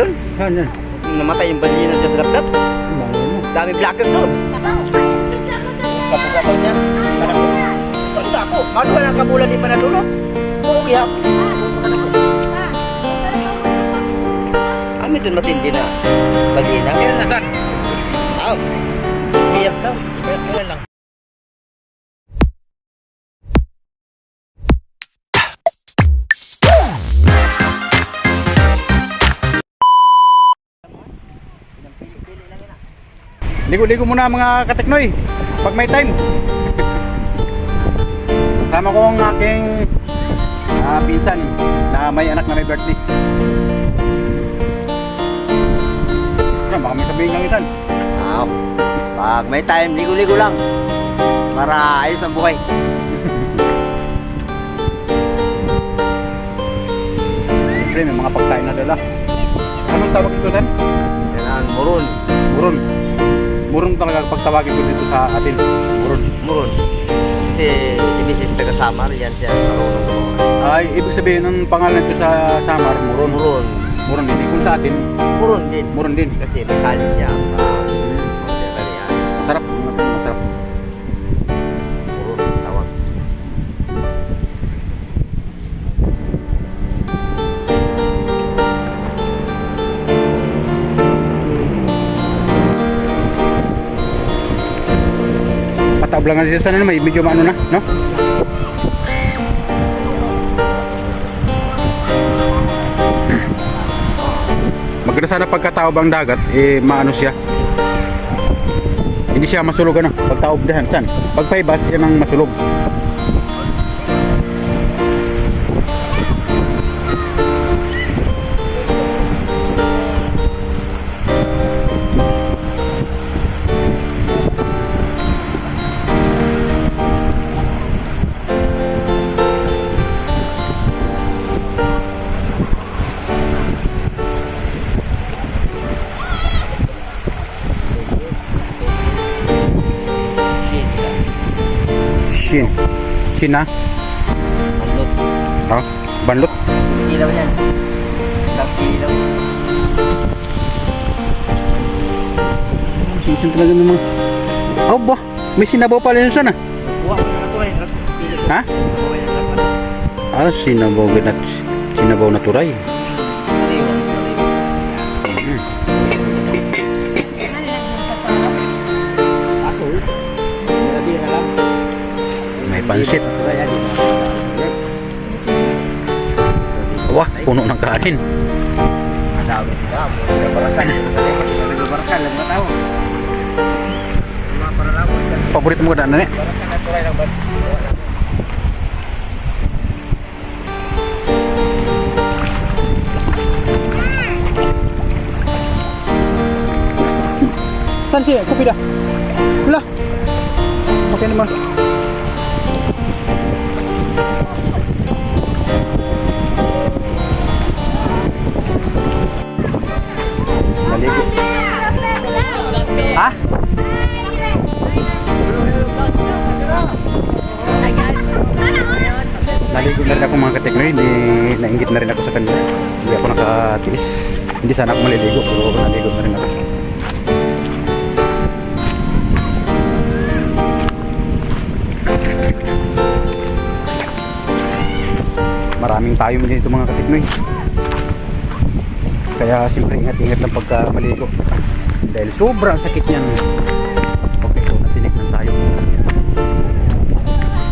Ano? Namatay yung balina dyan sa laptop. Dami blackers doon. Kapag niya. Tanda ako. Ano ba ng kabulan ni Manalulo? Oo, kaya ako. Kami doon matindi na. Balina. Kailan na saan? Tao. Iyas daw. Kailan lang? Ligo-ligo muna mga kateknoy pag may time. Sama ko ang aking pinsan na may anak na may birthday. Yan, baka may sabihin kang isan. Pag may time, ligo-ligo lang. Para ayos ang buhay. Siyempre may mga pagkain na dala. Anong tawag ito, San? Kailangan muron. Muron. Muron talaga pagtawagin ko dito sa atin. Muron. Muron. Kasi si Mrs. taga Samar, yan siya marunong gumawa. Ay, ibig sabihin ng pangalan ko sa Samar, Muron. Muron. Muron din. Kung sa atin, Muron din. Muron din. Kasi may kali siya. Magkakalian. Masarap. Masarap. Muron tawag. Patablangan dito sana may medyo maano na, no? Maganda sana pagkataob ang dagat, maano siya. Hindi siya masulog ano, pagtaob dahan, san? Pagpaibas, yan ang masulog. Shin na? Bandot. Oh, banlot. Ilaw yan. Ilaw. Sinsin talaga naman. Oh, ba? May sinabaw pala yun sana. Kuha ko na ito eh. Ha? Sinabaw na. Sinabaw na turay. May pansit. Wah, puno ng kanin. Madami. Nagabarakan. Nagabarakan. Lang mataw. Paborito mo ka daan na eh? Barakan na turay ng bad. Saan siya? Kopi dah. Wala. Okay naman. Naligo. Ha? Naligo na rin ako mga kateknoy. Nainggit na rin ako sa kanila. Hindi ako nakatiis. Hindi sana ako maliligo. Pero naligo na rin ako. Maraming tayo dito mga katiknoy. Kaya siyempre ingat-ingat lang pagka maligo. Dahil sobrang sakit yan. Okay, so natinik lang tayo.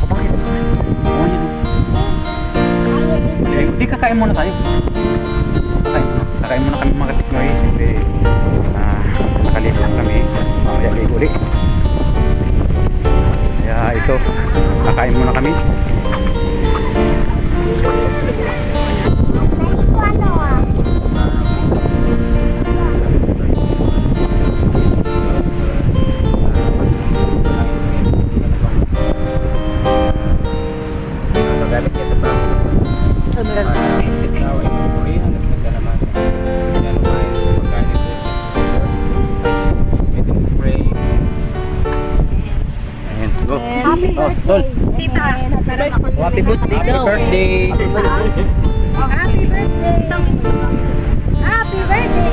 Bakit? Di kakain muna tayo. Kakain muna kami mga katiknoy. Siyempre nakaligo lang kami. Mamaya ligo ulit. Kaya ito, kakain muna kami. Happy birthday. Tita. Happy birthday daw. Happy birthday. Happy birthday. Happy birthday.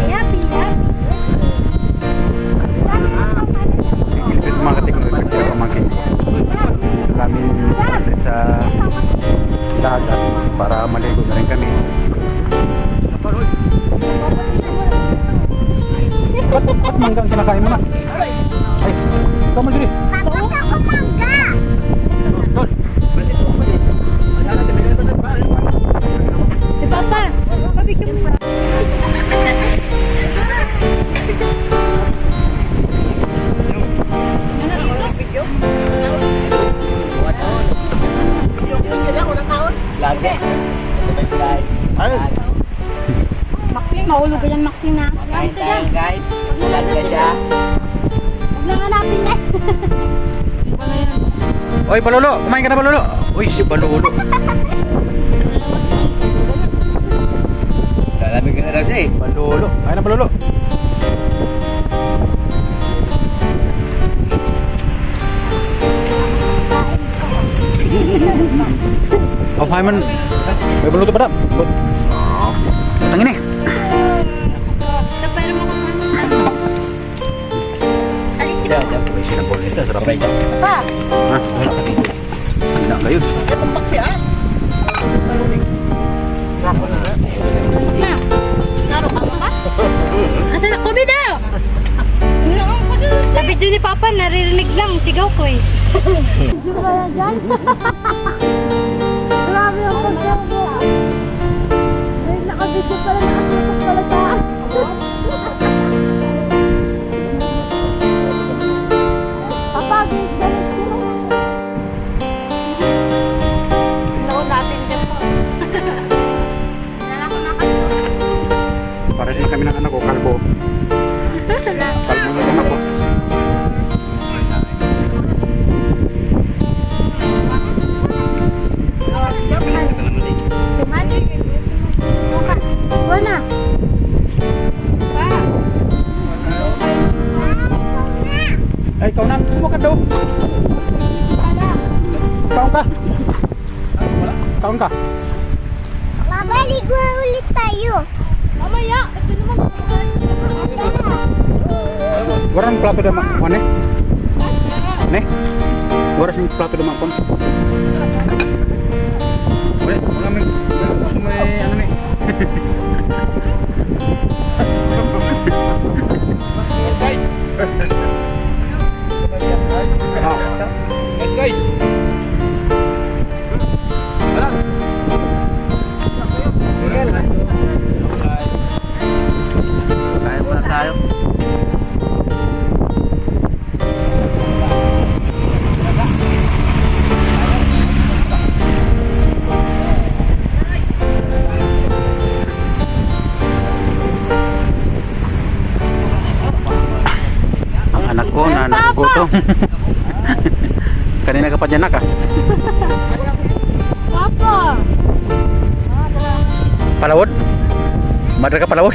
kain mo na. Ay, ikaw mo diri. Tapos ako mangga. Si Papa, pabigyan mo. Lagi. Guys. Maxine, mahulog ka yan, Maxine na. Kain tayo guys. Vlog ka siya. Huwag lang hanapin na. Oy, Palolo, kumain ka na Palolo. Uy, si Palolo. Lalamig ka na daw siya eh. Palolo, kain na Palolo. Oh, kain man. May Palolo pa na. Tangin eh. Ito, pero makukuha. Alisin mo. Uy, sinabol nito. Sarap na ito. Pa, Ha? Wala ka dito. Hindi na kayo. na. Naro ka ba? Asa na? Kubi daw! Sa video ni Papa, naririnig lang. Sigaw ko eh. Video ka na dyan? Grabe ang pagkakas. Ay, nakabidyo pala, nakatutok pala sa Papa, guys, galit ko na. Noon natin din po. Nalako na kayo. Pares na kami ng anak ko, kalbo. Kalbo na anak ko. Wala. Ay, ikaw na. Tumakan daw. Kaon ka. Kaon ka. Mabaligo ulit tayo. Mamaya. Ito naman. Warang plato dah mak, mana? Ne? Waras yung plato dah mak kon. Boleh, kami semua ano ni. Guys. Kain muna tayo. Ang anak ko na nagugutom. Kanina ka pa dyan ah. Papa. Palawod? Madra ka palawod?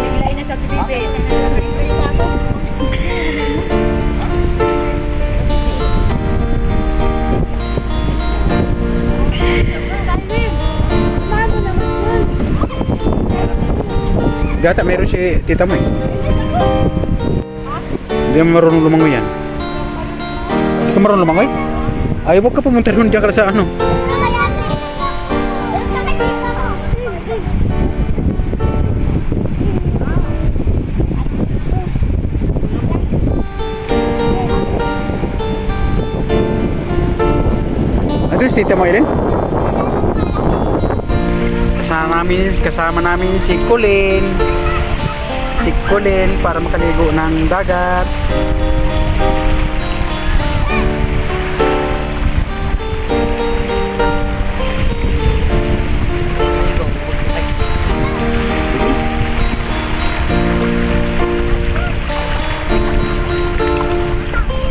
Biglain na sa bibi. Gata meron si tita mo eh. Hindi mo marunong lumangoy yan. Hindi ka marunong lumangoy? Ay, huwag ka pumunta rin dyan ka sa ano. Ito si tita mo, Ellen? Kasama namin si Colin. Si Colin para makaligo ng dagat.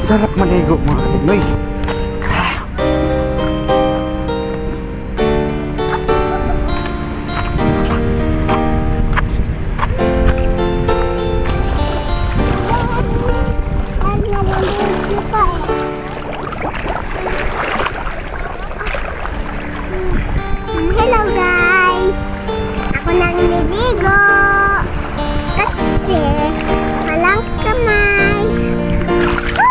Sarap maligo mga kapitnoy. Hello guys! Ako nang niligo kasi walang kamay. Woo!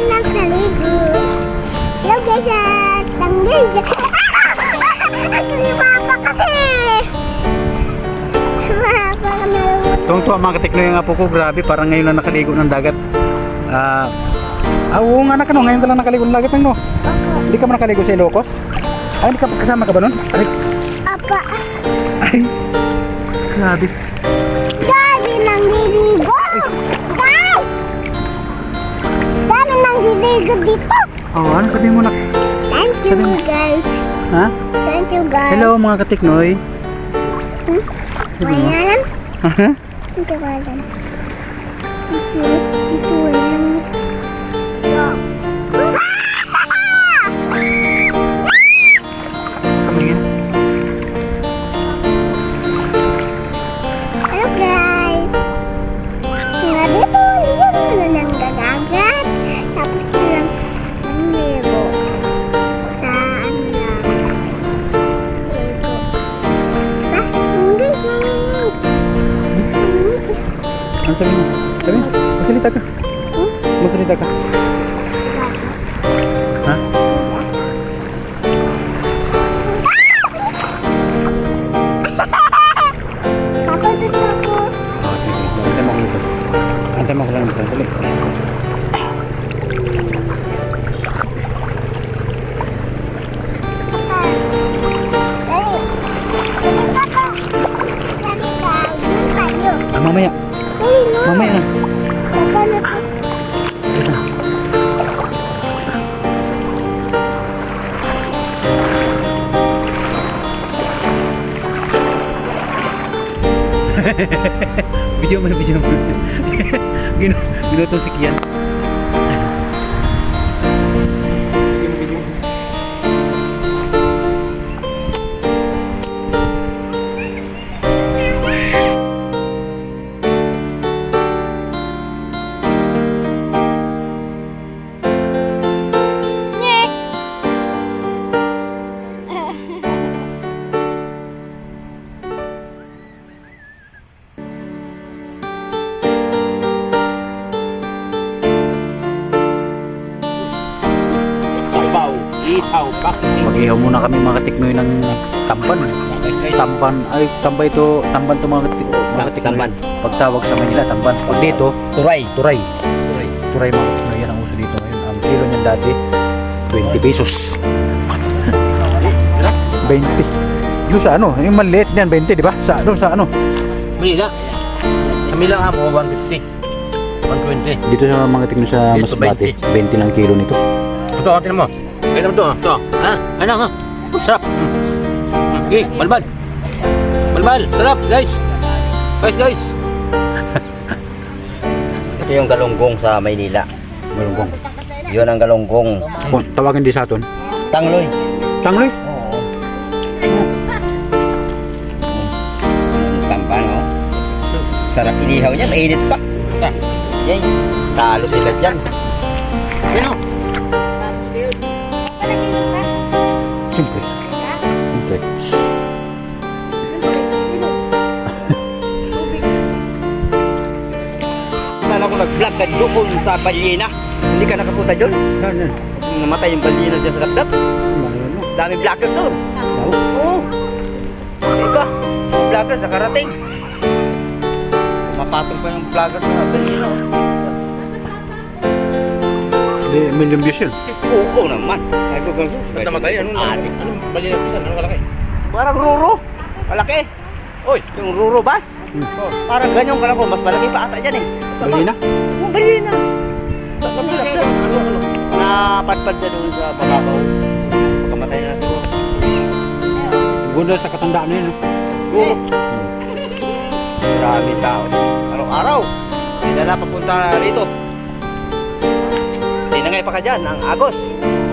Nang naligo. po mga kateknoy ang apo ko, grabe, parang ngayon lang nakaligo ng dagat. Oo nga anak, ano, ngayon ka lang nakaligo ng dagat, no? Hindi ka man nakaligo sa Ilocos? Ay, hindi ka kasama ka ba nun? Ay, Apa. ay, grabe. Daddy nang diligo. Guys! Daddy nang diligo dito. Oh, ano sabihin mo na? Thank you guys. Ha? Thank you guys. Hello mga kateknoy. Wayan. Aha. Ito wayan. Ito wayan. Hello guys. Nga dito, yan na ng gagagat. Tapos na lang ng Lego. Sa ano lang. Lego. Ba? Guys, Ano sabihin mo? Sabihin, magsalita ka. Magsalita ka. Ha? Kapatid ako. Oh, sige. Antay mo ako nito. Antay mo ako lang nito. Dali. Mamaya. Mamaya na. Dito. Video mo. Ginutong si Kian. Mag-ihaw muna kami mga katiknoy ng tamban. Tamban to mga katiknoy. Tamban. Pagtawag sa Manila, tamban. Pag dito, Turay. turay mga katiknoy, yan ang uso dito ngayon. Ang kilo niyan dati, 20 pesos. 20. Yung sa ano, yung maliit niyan, 20, di ba? Sa ano? Manila. Kami lang ako, 150. 120. Dito sa mga katiknoy sa Dito, Masbate, 20 lang kilo nito. Ito, atin mo. Kaya naman ito, ito. Ha? Ano, ha? Sarap. Okay, balbal. Balbal, sarap, guys. Guys. Ito yung galunggong sa Maynila. Malunggong. Yun ang galunggong. Oh, tawagin di sa aton. Tangloy. Tangloy. Oo. Tampan, oh. Sarap inihaw niya, mainit pa. Yay, talo sila dyan. Sino? Siyempre. Sana ako nag-vlog ka doon sa balyena. Hindi ka nakapunta doon? Namatay yung balyena dyan sa laptop. Dami vloggers doon. Oo. Ika, yung vloggers nakarating. Mapatong pa yung vloggers sa balyena. Di, million views yun. Oo naman. Ay, ko ganun. Ba't namatay? Anong bali na pisan? Anong kalaki? Parang ruro. Malaki. Oy! Yung ruro bus. Oh. Parang ganyan ka ko. Mas malaki pa ata dyan eh. Bali na. Oo, balyena. Malaki. Ano? Napadpad siya doon sa bababaw. Pagkamatay na siguro. Gunda sa katandaan na yun. Ruro. Maraming tao. Araw-araw. Hindi na papunta rito. Tinangay pa ka dyan, ang Agos.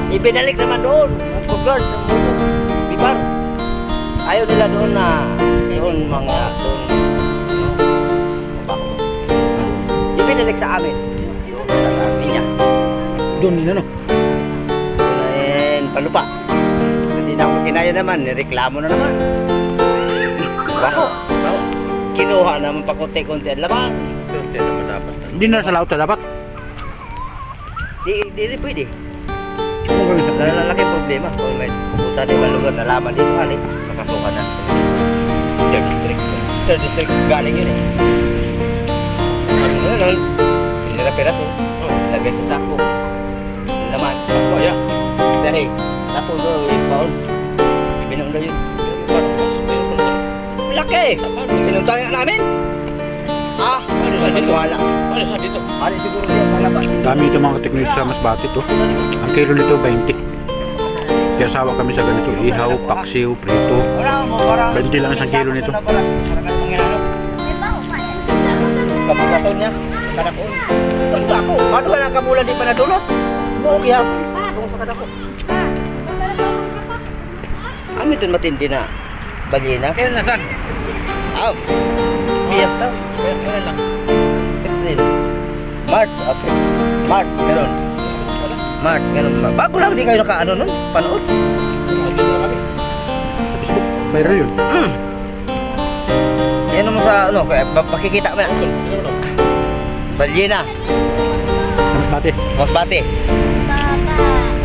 Ibinalik naman doon, ang Coast Guard, ang Bipar. Ayaw nila doon na, doon mga, doon, ibinalik sa amin. Doon sa Minya. Doon nila no. Doon palupa. Hindi na ako kinaya naman, nireklamo na naman. Bako. Kinuha naman pa konti-konti ang laban. Hindi naman dapat. Hindi na sa laot dapat. Di rin pwede. Lalaki problema. Kung may pupunta na ibang lugar, nalaman dito, nakasukan na. Third district galing yun eh. nun, pinira-piraso. Lagay sa sako. Yung laman. Oh, yeah. Dahil, ako doon, yung baon. Binunda yun. Laki! Pinunta nga namin. Ah, wala. Ano sa dito? Ano siguro yan, malaba. Dami ito mga katekno dito sa Masbate to. Ang kilo nito 20. Kaya sawa kami sa ganito. Ihaw, paksiw, prito. Wala mo, parang... 20 lang isang kilo nito. Kapagaton niya, kadakon. Tanda ako, paano ka nakamulan di pa na dulot? Buong ihapon, tungkol sa kadako. Ano ito matindi na? Balina? Kailan na saan? Ah, Fiesta. Kailan lang? April. March, April. March, gano'n. March, gano'n. Bago lang di kayo nakaano nun, panood. Dito na kami. Sa Facebook, viral yun. Yan naman sa ano, kaya pakikita mo na. Siguro. Balina, Sa Masbate. Masbate. Baba.